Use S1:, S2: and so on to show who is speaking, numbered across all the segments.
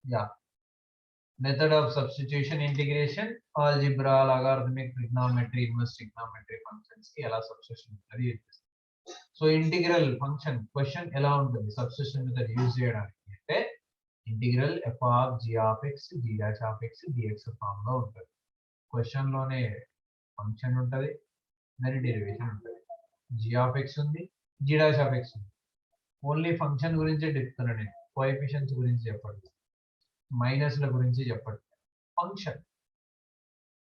S1: Yeah. Method of substitution, integration, algebra, logarithmic, trigonometry, inverse trigonometry functions ki ela substitution method use chestam. So integral function question ఎలా ఉంటుంది substitution method use చేయడానికి అంటే integral f of g of x g dash of x dx form లో ఉంటుంది. Question లోనే function ఉంటుంది, దాని derivation ఉంటుంది. g of x ఉంది, g dash of x ఉంది. ఓన్లీ ఫంక్షన్ గురించి చెప్తున్నాను నేను, కోఎఫిషియన్స్ గురించి చెప్పండి, మైనస్ల గురించి చెప్పండి. ఫంక్షన్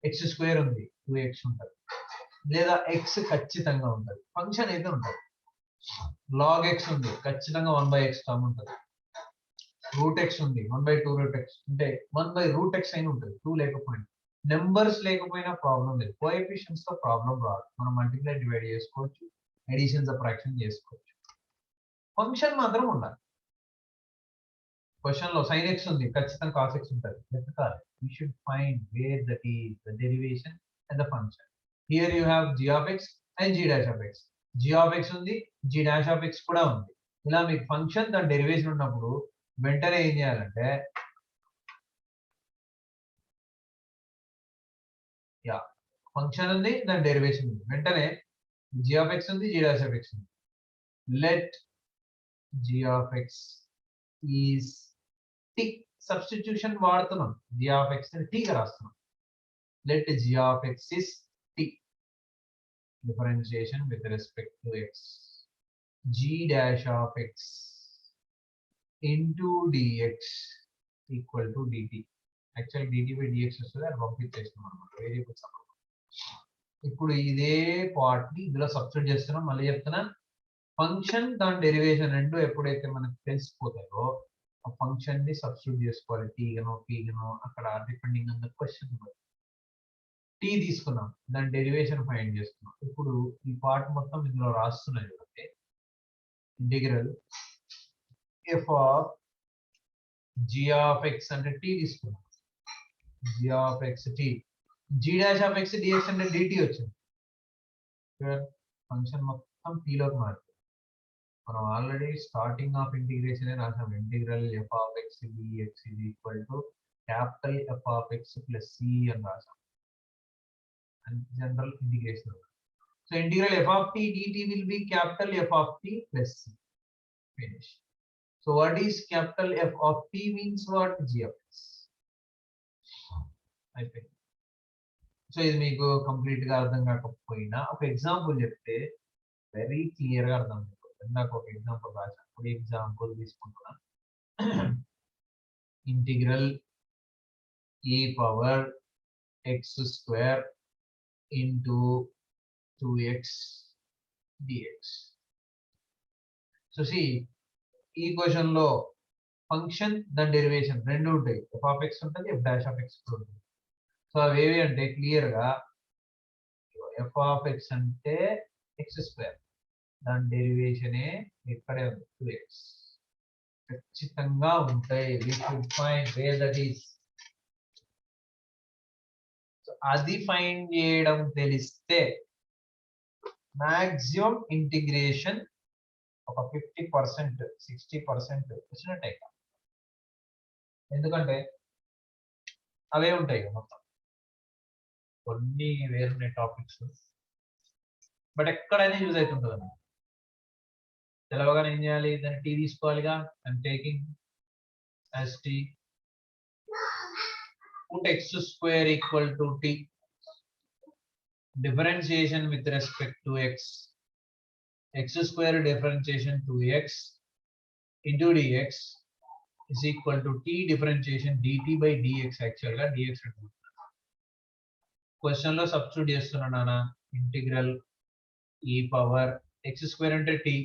S1: ఎక్స్ స్క్వేర్ ఉంది, 2x ఉంటుంది, లేదా ఎక్స్ ఖచ్చితంగా ఉంటుంది, ఫంక్షన్ అయితే ఉంటుంది. లాగ్ ఎక్స్ ఉంది, ఖచ్చితంగా 1/x టర్మ్ ఉంటుంది. రూట్ ఎక్స్ ఉంది, 1/2 రూట్ ఎక్స్ అంటే 1/√x అయిన ఉంటుంది, 2 లేకపోయినా. నెంబర్స్ లేకపోయినా ప్రాబ్లం లేదు, కోఎఫిషియన్స్ తో ప్రాబ్లం రాదు. మనం మల్టిప్లై డివైడ్ చేసుకోవచ్చు, ఎడిషన్ సబ్ట్రాక్షన్ చేసుకోవచ్చు. ఫంక్షన్ మాత్రం ఉండాలి. క్వశ్చన్ లో sin x ఉంది, ఖచ్చితంగా cos x ఉంటుంది, వెతకాలి. You should find where that is the derivation and the function. Here you have g of x and g dash of x. g of x ఉంది, g dash of x కూడా ఉంది. ఇలా మీకు function దాని derivation ఉన్నప్పుడు వెంటనే ఏం చేయాలంటే యా ఫంక్షన్ ఉంది, దాని డెరివేషన్ ఉంది, వెంటనే g of x ఉంది, g dash of x ఉంది. Let g of x is t, substitution వాడుతున్నాం, g of x ని t గా రాస్తున్నాం. Let g of x is t, differentiation with respect to x, g dash of x into dx equal to dt. Actually dt by dx వస్తుంది, అది పంపించేస్తున్నాం అన్నమాట variables అన్నమాట. ఇప్పుడు ఇదే పార్ట్ ని ఇందులో సబ్స్టిట్యూట్ చేస్తున్నాం. మళ్ళీ చెప్తున్నా, ఫంక్షన్ దాని డెరివేషన్ రెండు ఎప్పుడైతే మనకు తెలిసిపోతాయో ఆ ఫంక్షన్ ని సబ్స్టిట్యూట్ చేసుకోవాలి, టీగనో పీగనో అక్కడ depending on the question. T తీసుకున్నాం, దాని డెరివేషన్ ఫైండ్ చేసుకున్నాం. ఇప్పుడు ఈ పార్ట్ మొత్తం ఇందులో రాస్తున్నాయి చూడండి. Integral f of g of x అంటే టీ తీసుకున్నాం, g of x t, g dash of x dx అంటే డిటి వచ్చింది. ఫంక్షన్ మొత్తం టీలోకి మారుతుంది. మనం ఆల్రెడీ స్టార్టింగ్ ఆఫ్ ఇంటిగ్రేషన్ రాసాం, integral f of x dx is equal to capital F of x plus c అని రాసాం, general integration. So integral f of t dt will be capital F of t plus c. Finish. So what is capital F of t means what? G of x. I think. So ఇది మీకు complete గా అర్థం కాకపోయినా ఒక example చెప్తే very clear గా అర్థం అవుతుంది. ఇందాక ఒక ఎగ్జాంపుల్ రాశాను, ఇప్పుడు ఎగ్జాంపుల్ తీసుకుంటున్నా. Integral e power x square into 2x dx. So see, ఈ క్వశ్చన్ లో ఫంక్షన్ దాని డెరివేషన్ రెండు ఉంటాయి, f of x ఉంటుంది, f dash of x ఉంటుంది. సో అవి ఏవి అంటే క్లియర్ గా f of x అంటే x స్క్వేర్, దాని డెరివేషనే ఇక్కడే ఉంది 2x, ఖచ్చితంగా ఉంటాయి. we should find where that is. అది ఫైండ్ చేయడం తెలిస్తే మాక్సిమం ఇంటిగ్రేషన్ ఒక 50% 60% వచ్చినట్టే. ఎందుకంటే అవే ఉంటాయి మొత్తం, కొన్ని వేరున్నాయి టాపిక్స్, బట్ ఎక్కడైనా యూజ్ అవుతుంటుంది అన్నమాట. తెలవగానే ఏం చేయాలి, దాన్ని టీ తీసుకోవాలిగా. I'm taking as t, put x square equal to t, differentiation with respect to x, x square differentiation to x into dx is equal to t differentiation dt by dx. Actually dx question లో substitute చేస్తున్నా నాన్న. Integral e power x square అంటే t,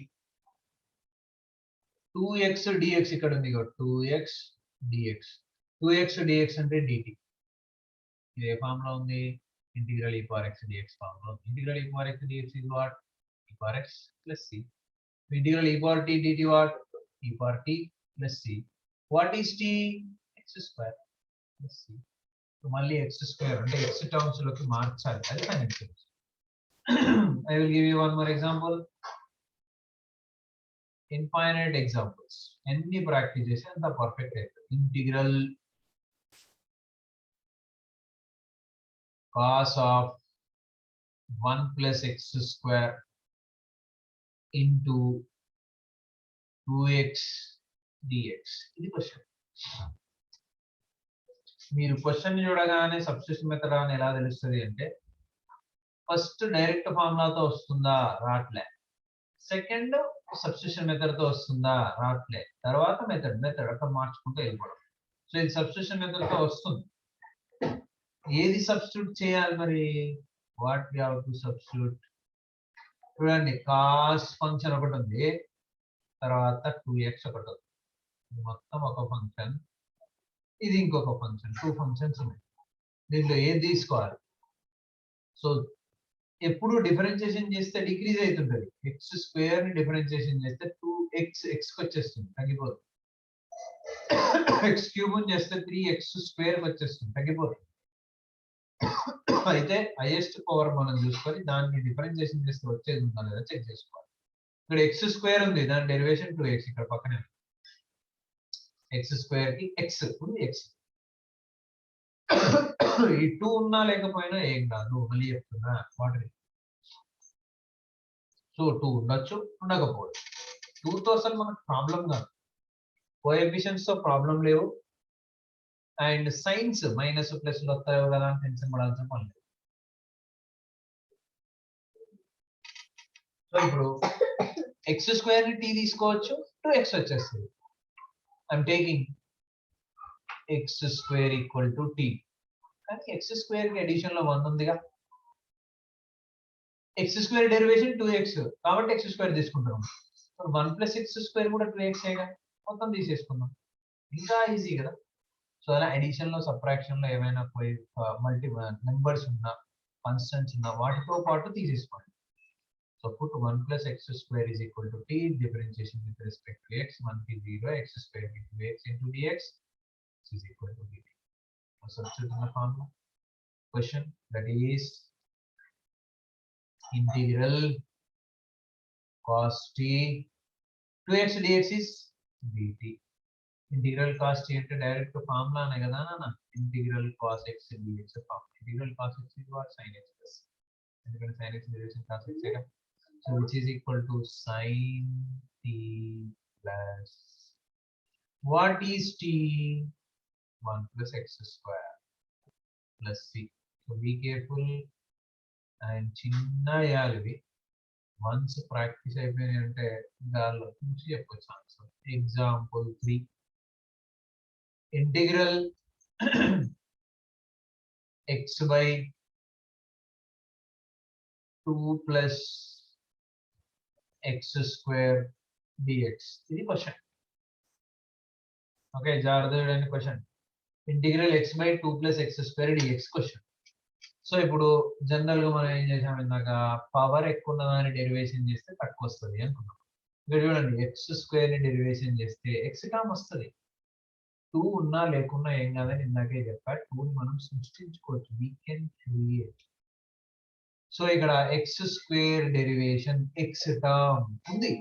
S1: 2x dx ఇక్కడ ఉంది, 2x dx, 2x dx అంటే dt. ఇది ఏ form లో ఉంది, integral e power x dx form లో. Integral e power x dx is what? e power x plus c. Integral e power t dt what? e power t plus c. what is t? x square plus c. So మళ్ళీ x square అంటే x terms లోకి మార్చాలి, అది final. I will give you one more example. Infinite examples ఎన్ని practice చేసి అంత perfect అవుతుంది. Integral cos of 1 plus x square into 2x dx. ఇది క్వశ్చన్. మీరు క్వశ్చన్ చూడగానే సబ్స్టిట్యూషన్ మెథడ్ అని ఎలా తెలుస్తుంది అంటే, ఫస్ట్ డైరెక్ట్ ఫార్ములాతో వస్తుందా రాట్లే, సెకండ్ సబ్స్టిట్యూషన్ మెథడ్ తో వస్తుందా రాట్లే, తర్వాత మెథడ్ అట్లా మార్చుకుంటూ వెళ్ళిపోవడం. సో ఇది సబ్స్టిట్యూషన్ మెథడ్ తో వస్తుంది. ఏది సబ్స్టిట్యూట్ చేయాలి మరి? What we have to substitute? చూడండి, కాస్ ఫంక్షన్ ఒకటి ఉంది, తర్వాత 2x ఒకటి ఉంది. ఇది మొత్తం ఒక ఫంక్షన్, ఇది ఇంకొక ఫంక్షన్, 2 ఫంక్షన్స్ ఉన్నాయి. దీంట్లో ఏది తీసుకోవాలి? సో ఎప్పుడు డిఫరెన్షియేషన్ చేస్తే డిక్రీజ్ అవుతుంటది. ఎక్స్ స్క్వేర్ ని డిఫరెన్షియేషన్ చేస్తే 2x x కి వచ్చేస్తుంది, తగ్గిపోతుంది. ఎక్స్ క్యూబ్ చేస్తే 3x స్క్వేర్ కి వచ్చేస్తుంది, తగ్గిపోతుంది. అయితే హైయెస్ట్ పవర్ మనం చూసుకొని దాన్ని డిఫరెన్షియేషన్ చేస్తే వచ్చేది ఉందా లేదా చెక్ చేసుకోవాలి. ఇక్కడ ఎక్స్ స్క్వేర్ ఉంది, దాని డెరివేషన్ 2x ఇక్కడ పక్కనే. ఎక్స్ స్క్వేర్ కి ఎక్స్ ఉంది, ఎక్స్ ఈ 2 ఉన్నా లేకపోయినా ఏం కాదు, మళ్ళీ చెప్తున్నా వాటర్. సో 2 ఉండొచ్చు, ఉండకపోవచ్చు. 2తో అసలు మనకు ప్రాబ్లం కాదు, కోఎఫిషియెంట్స్ తో ప్రాబ్లం లేవు, అండ్ సైన్స్ మైనస్ ప్లస్ వస్తాయో కదా అని టెన్షన్ పడాల్సిన పని లేదు. సో ఇప్పుడు ఎక్స్ స్క్వేర్ ని టీ తీసుకోవచ్చు, 2x వచ్చేస్తుంది. I'm taking x square equal to t. కానీ ఎక్స్ స్క్వేర్ కి అడిషన్ లో 1 ఉందిగా, ఎక్స్ స్క్వేర్ డెరివేషన్ 2x కాబట్టి ఎక్స్ స్క్వేర్ తీసుకుంటాం. 1 ప్లస్ ఎక్స్ స్క్వేర్ కూడా 2x మొత్తం తీసేసుకుందాం, ఇంకా ఈజీ కదా. సో అలా అడిషన్ లో సబ్ట్రాక్షన్ లో ఏమైనా పోయి మల్టీ నెంబర్స్ ఉన్నా కాన్స్టెంట్స్ ఉన్నా వాటితో పాటు తీసేసుకోండి. So put 1 plus x square is equal to t, differentiation with respect to x, 1 is 0, x square into x into dx is equal to dt. So substitute in the formula. Question, that is integral cos t 2x dx is dt. Integral cos t అంటే direct formula అనే కదా నాన్న, integral cos x dx formula. Integral cos x is what? sin x plus, ఎందుకంటే sin x derivation cos x కదా. So which is equal to sin t plus, what is t? 1 plus x square plus c. So be careful and చిన్న యాలివి once practice అయిపోయినాయి అంటే దానిలో చూసి చెప్పొచ్చు answer. Example 3, integral x by 2 plus x square dx. ఇది question. Okay, జాగ్రత్త question. Integral x by 2 plus x square dx question. So ఇప్పుడు general గా మనం ఏం చేసాం, ఇందాక పవర్ ఎక్కువ ఉన్న దాన్ని డెరివేషన్ చేస్తే తక్కువ వస్తుంది అనుకున్నాం. ఇక్కడ చూడండి, ఎక్స్ స్క్వేర్ ని డెరివేషన్ చేస్తే ఎక్స్ టర్మ్ వస్తుంది. 2 ఉన్నా లేకున్నా ఏం కాదని ఇందాకే చెప్పా, 2 మనం సృష్టించుకోవచ్చు, వీ కెన్ క్రియేట్. సో ఇక్కడ X square derivation X term ఉంది,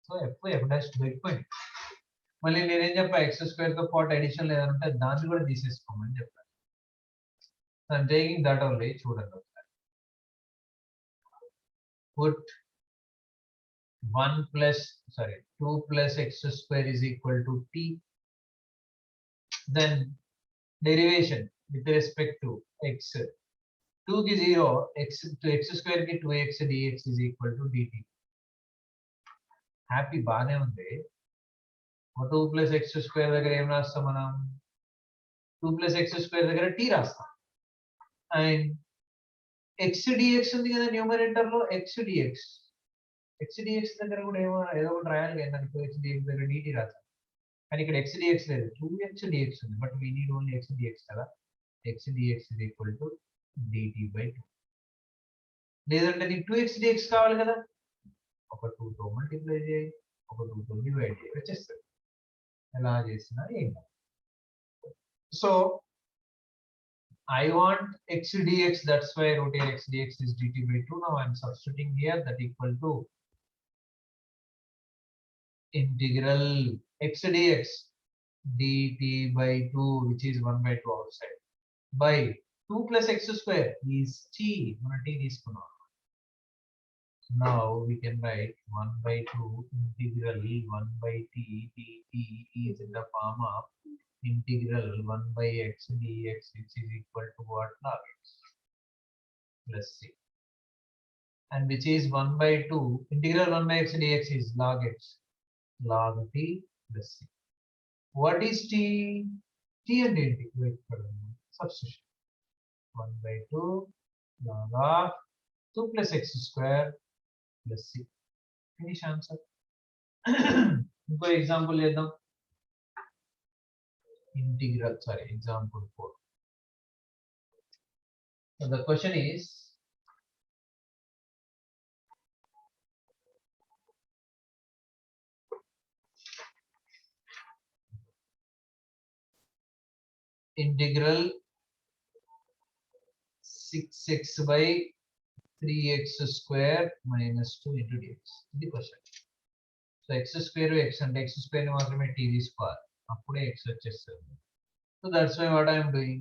S1: సో ఎఫ్ డాష్ దొరికిపోయింది. మళ్ళీ నేనేం చెప్పా, ఎక్స్ స్క్వేర్ తో పాటు అడిషన్ లేదంటే దాన్ని కూడా తీసేసుకోమని చెప్పాను. I'm taking that only, చూడండి ఒకసారి. Put 2 plus x square is equal to t, then derivation with respect to x, 2 ki 0, x to x square ki 2x dx is equal to dt. Happy బానే ఉంది. 2 plus x square దగ్గర ఏం రాస్తాం మనం, 2 plus x square దగ్గర t రాస్తాం. And X dx ఉంది కదా న్యూమరేటర్ లో, ఎక్స్ డిఎక్స్ దగ్గర కూడా ఏదో ఒకటి రాయాలి కదా, ఎక్స్ డిఎక్స్ దగ్గర డిటి రాస్తాం. కానీ ఇక్కడ ఎక్స్ డిఎక్స్ లేదు, 2x dx ఉంది, but we need only x dx కదా. X dx is equal to dt by 2. లేదంటే నీకు 2x dx కావాలి కదా, ఒక 2తో మల్టిప్లై చేయి, ఒక 2తో డివైడ్ చేయి, వచ్చేస్తుంది. ఎలా చేసినా ఏం కాదు. So I want x dx, that's why I wrote here x dx is dt by 2. Now I am substituting here, that equal to integral x dx dt by 2, which is 1 by 2 outside, by 2 plus x square is t. Mana t తీసుకున్నాం. Now we can write 1 by 2 integral 1 by t dt is in the form of integral 1 by x dx, which is equal to what? Log x plus c, and which is 1 by 2 integral 1 by x dx is log x log t plus c. What is t? T and wait for a moment. Substitution 1 by 2 log of 2 plus x square plus c. Finish answer. ఇంకో example చేద్దాం. Integral, sorry, example 4. So the question is, integral 6x by 3x square minus 2 into dx. The question. So x square x and x square మాత్రమే t తీసుకోవాలి, అప్పుడే x వచ్చేస్తుంది. So that's why what I am doing,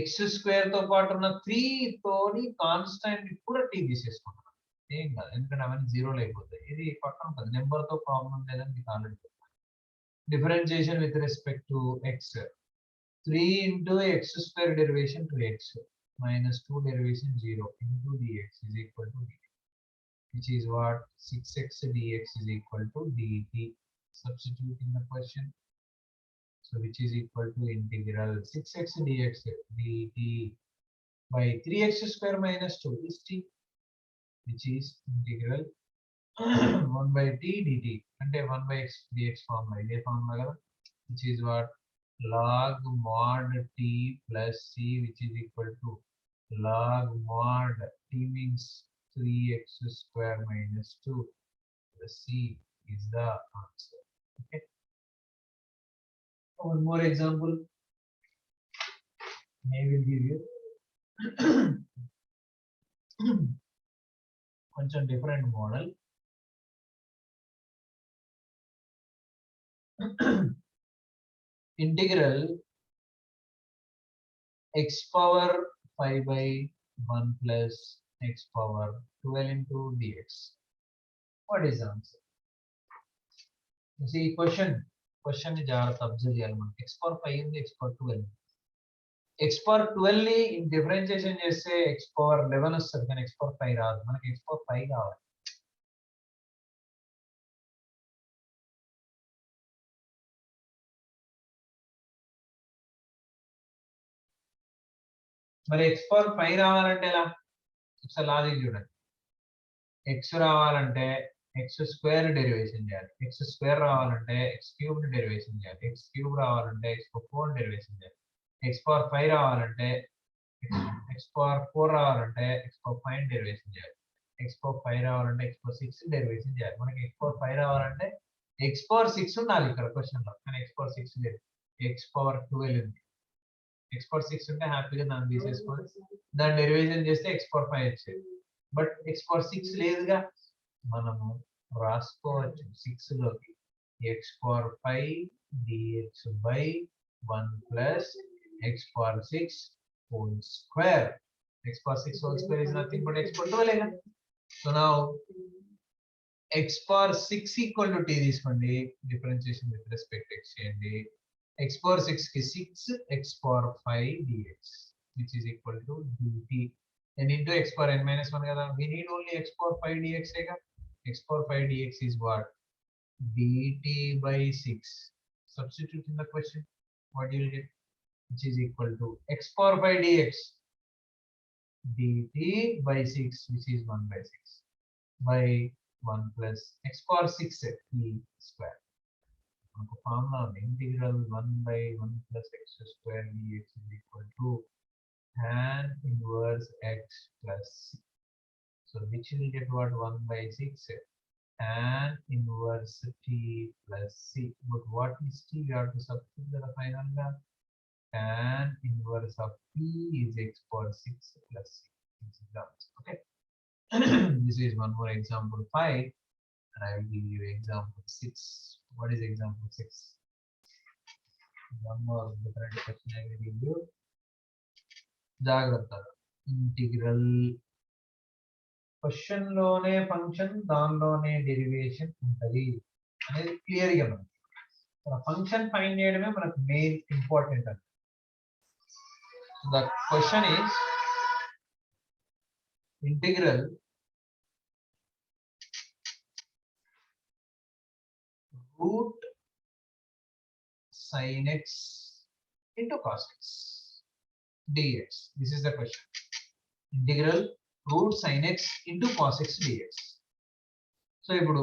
S1: x square తో పాటు ఉన్న 3 తోని constant కూడా t తీసేసుకుంటున్నాను. ఏం కాదు, ఎందుకంటే అవన్నీ జీరోలు అయిపోతాయి. ఇది పక్కన ఉంటుంది, నెంబర్ తో ప్రాబ్లం లేదని మీకు ఆల్రెడీ చెప్పాను. Differentiation with respect to x, 3 into x square derivation to x minus 2 derivation 0 into dx is equal to dt, which is what? 6x dx is equal to dt. Substitute in the question. So which is equal to integral 6x dx dt by 3x square minus 2 is t, which is integral 1 by t dt అంటే 1 by x dx form ఇదే formula కదా, which is what? Log mod t plus c, which is equal to log mod t means 3x square minus 2 plus c is the answer. Okay. One more example I will give you. కొంచెం different model. Integral x power 5 by 1 plus x power 12 into dx. What is the answer? You see, question ని జాగ్రత్త observe చేయాలి మనం. x power 5 ఉంది, x power 12. x power 12 ని differentiation చేస్తే x power 11 వస్తుంది, కానీ x power 5 రాదు. మనకి x power 5 కావాలి. మరి x power 5 రావాలంటే ఎలా? ఒకసారి లాజిక్ చూడండి. x రావాలంటే x స్క్వేర్ డెరివేషన్ చేయాలి, x స్క్వేర్ రావాలంటే x క్యూబ్ డెరివేషన్ చేయాలి, x క్యూబ్ రావాలంటే x పవర్ 4 డెరివేషన్ చేయాలి, x పవర్ 5 రావాలంటే x పవర్ 4 రావాలంటే x పవర్ 5 డెరివేషన్ చేయాలి, x పవర్ 5 రావాలంటే x పవర్ 6 డెరివేషన్ చేయాలి. మనకి x పవర్ 5 రావాలంటే x పవర్ 6 ఉండాలి ఇక్కడ క్వశ్చన్ లో, కానీ x పవర్ 6 లేదు, x పవర్ 12 ఉంది. x పవర్ 6 ఉంటే హ్యాపీగా దాన్ని తీసేసుకొని దాన్ని డెరివేషన్ చేస్తే x పవర్ 5 వచ్చేది. బట్ x పవర్ 6 లేదుగా, మనము రాసుకోవచ్చు 6 లోకి x power 5 dx by 1 plus x power 6 whole square. X power 6 whole square is nothing but x power 12. So now x power 6 equal to t తీసుకోండి, differentiation with respect to x చేయండి. x power 6 ki 6 x power 5 dx, which is equal to dt, and into x power n minus 1 kada, we need only x power 5 dx ega. X power 5 dx is what? dt by 6. Substitute in the question, what you will get, which is equal to x power 5 dx dt by 6, which is 1 by 6 by 1 plus x power 6 t square. Formula integral 1 by 1 plus x square dx is equal to tan inverse x plus c. So which will get what? 1 by 6 tan inverse t plus c. But what is t? We have to substitute the final one. Tan inverse of t is x power 6 plus c. This is the answer. Okay. This is one more example 5. and I will give you example 6. What is example 6? One more different question I will give you. జాగ్రత్త integral question లోనే function దానిలోనే derivation ఉంటది అనేది clear గా మనకి function find చేయడమే మనకు main important అండి. The question is integral root sin x into cos x dx. This is the question. Integral root sin x into cos x dx. So ఇప్పుడు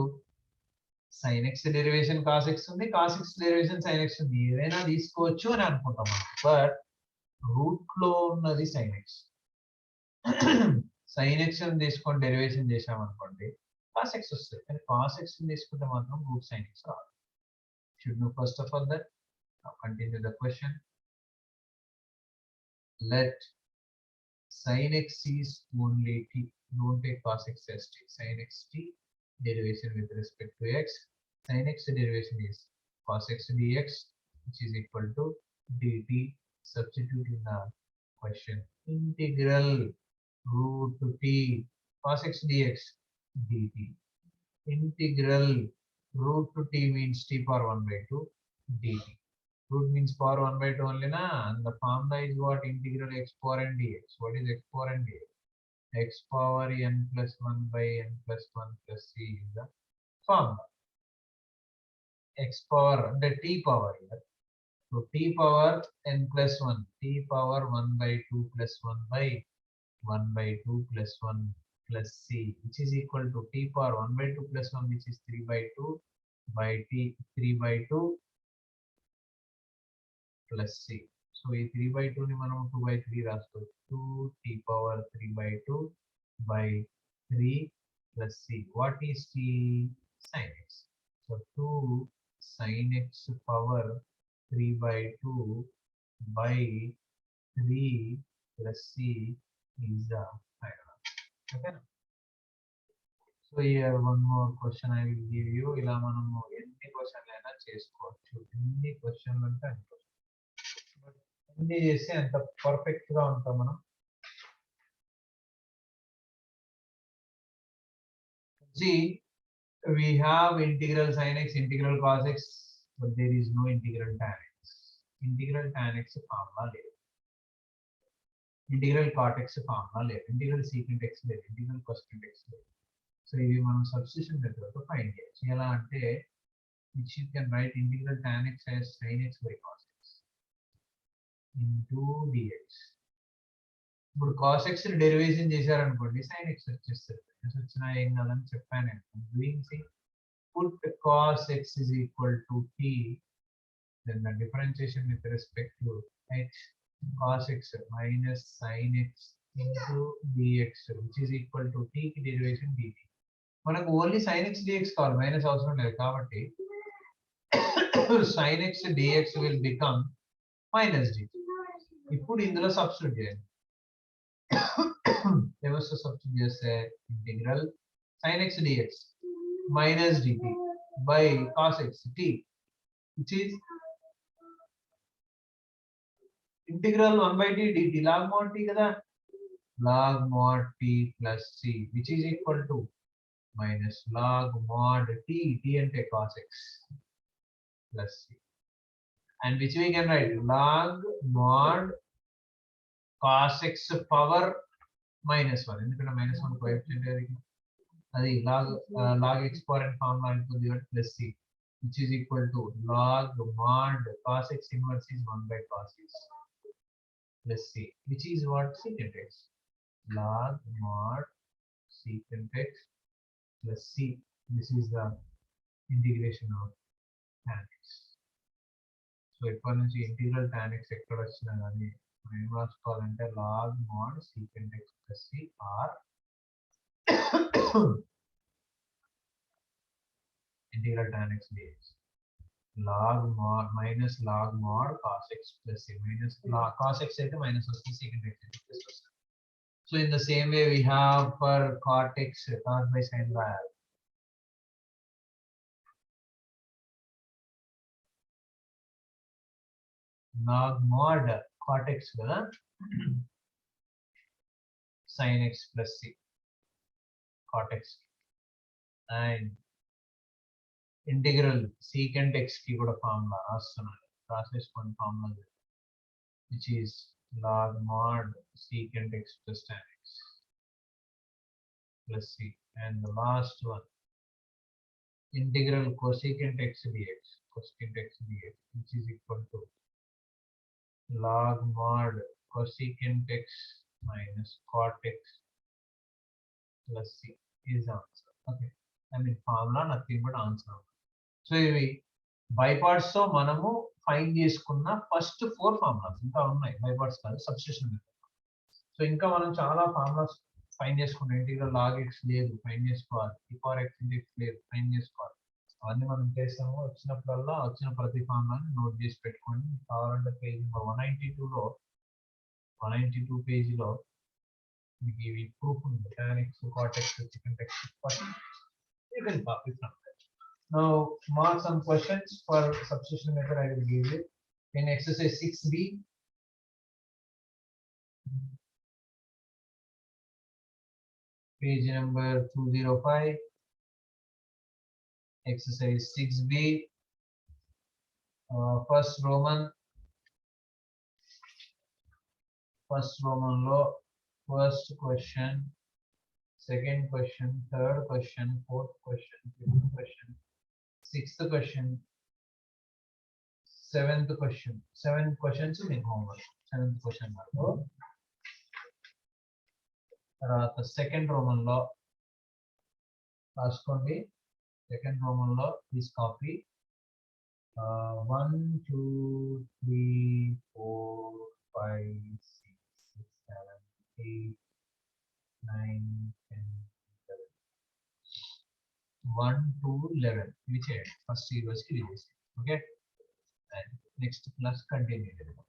S1: sin x derivation cos x ఉంది, cos x derivation sin x ఉంది. ఏదైనా తీసుకోవచ్చు అని అనుకుంటాం మనం. But root లో ఉన్నది sin x. sin x తీసుకొని డెరివేషన్ చేసామనుకోండి cos x వస్తుంది. కానీ cos x తీసుకుంటే మాత్రం root sin x రాదు. Should know first of all that. Now continue the question. Let sin x is only t. Don't take cos x as t. Sin x t derivation with respect to x. Sin x derivation is cos x dx, which is equal to dt. Substitute in the question. Integral root t cos x dx dt. Integral root t means t power 1 by 2 dt. Root means power 1 by 2 only na, and the formula is what? Integral x power n dx. What is x power n dx? X power n plus 1 by n plus 1 plus c is the formula. X power the t power here. So t power n plus 1, t power 1 by 2 plus 1 by 1 by 2 plus 1 plus c, which is equal to t power 1 by 2 plus 1, which is 3 by 2 by t 3 by 2 plus c. So ఈ 3 by 2 ని మనం 2 by 3 రాసుకోవచ్చు. 2 t power 3 by 2 by 3 plus c. What is t? Sin x. So 2 sin x power 3 by 2 by 3 plus c is the final. Okay. So here one more question I will give you. ఇలా మనము ఎన్ని క్వశ్చన్లు అయినా చేసుకోవచ్చు. ఎన్ని క్వశ్చన్లు అంటే అన్ని క్వశ్చన్. అన్ని చేస్తే అంత పర్ఫెక్ట్ గా ఉంటాం మనం. See, we have integral sin x, integral cos x, but there is no integral tan x. Integral tan x formula లేదు. Integral cot x formula లేదు. Integral secant x లేదు. Integral cosecant x లేదు. So ఇవి మనం substitution method తో find చేయొచ్చు. ఎలా అంటే which you can write integral tan x as sin x by cos x into dx. ఇప్పుడు cos x ని డెరివేషన్ చేశారనుకోండి sin x వచ్చేస్తుంది. వచ్చినా ఏం కాదని చెప్పాను నేను. Doing see, put cos x is equal to t, then the differentiation with respect to x, cos x minus sin x into dx, which is equal to t కి derivation dt. మనకు only sin x dx కావాలి, minus అవసరం లేదు. కాబట్టి sin x dx will become minus dt. ఇప్పుడు ఇందులో substitute చేయండి. వ్యవస్థ సబ్స్టిట్యూట్ చేస్తే integral sin x dx minus dt by cos x t, which is integral 1 by t dt log mod t kada, log mod t plus c, which is equal to minus log mod t, t ante cos x plus c, and which we can write log mod cos x power minus 1, ఎందుకంటే minus 1 coefficient అది log x power n formula ఉంటుంది plus c, which is equal to log mod cos x inverse is 1 by cos x plus c, which is what? Secant x. Log mod secant x plus c. This is the integration of tan x. So ఇప్పటి నుంచి integral tan x ఎక్కడ వచ్చినా కానీ మనం ఏం రాసుకోవాలంటే log mod secant x plus c or integral tan x dx. Log mod minus log mod cos x plus c, minus log cos x అయితే minus వస్తుంది, secant x అయితే plus వస్తుంది. So in the same way we have for cot x, cos by sin by log mod cot x కదా sin x plus c cot x and integral secant x కి కూడా formula రాస్తున్నాను రాసేసుకోండి formula which is log mod secant x plus tan x plus c and the last one integral cosecant x dx cosecant x dx which is equal to log mod cosecant x minus cot x plus c is the answer. Okay, I mean formula nothing but answer. So ఇవి by parts తో మనము find చేసుకున్న first 4 formulas ఇంకా ఉన్నాయి by parts కాదు substitution method. So ఇంకా మనం చాలా ఫార్ములాస్ ఫైండ్ చేసుకున్నాం ఇంటిగ్రల్ log x లేదు ఫైండ్ చేసుకోవాలి e power x into x లేదు ఫైండ్ చేసుకోవాలి అవన్నీ మనం చేస్తాము వచ్చినప్పుడల్లా వచ్చిన ప్రతి ఫార్ములాని నోట్ చేసి పెట్టుకోండి కావాలంటే పేజ్ నెంబర్ 192 పేజీలో మీకు ఇవి ప్రూఫ్ ఉంది tan x cot x secant x you can copy from there. Now mark some questions for substitution method I will give you in exercise 6b. Page number 205. Exercise 6b. First Roman law. First question, second question, third question, fourth question, fifth question, sixth question, seventh question. 7 questions in homework. 7th question mark. The second Roman law. రాసుకోండి second Roman law is copy 1 2 3 4 5 6 7 8 9 10 11 1 to 11 ఇవి చేయండి first ఈ రోజుకి ఇది చేసి okay and next class continue చేద్దాం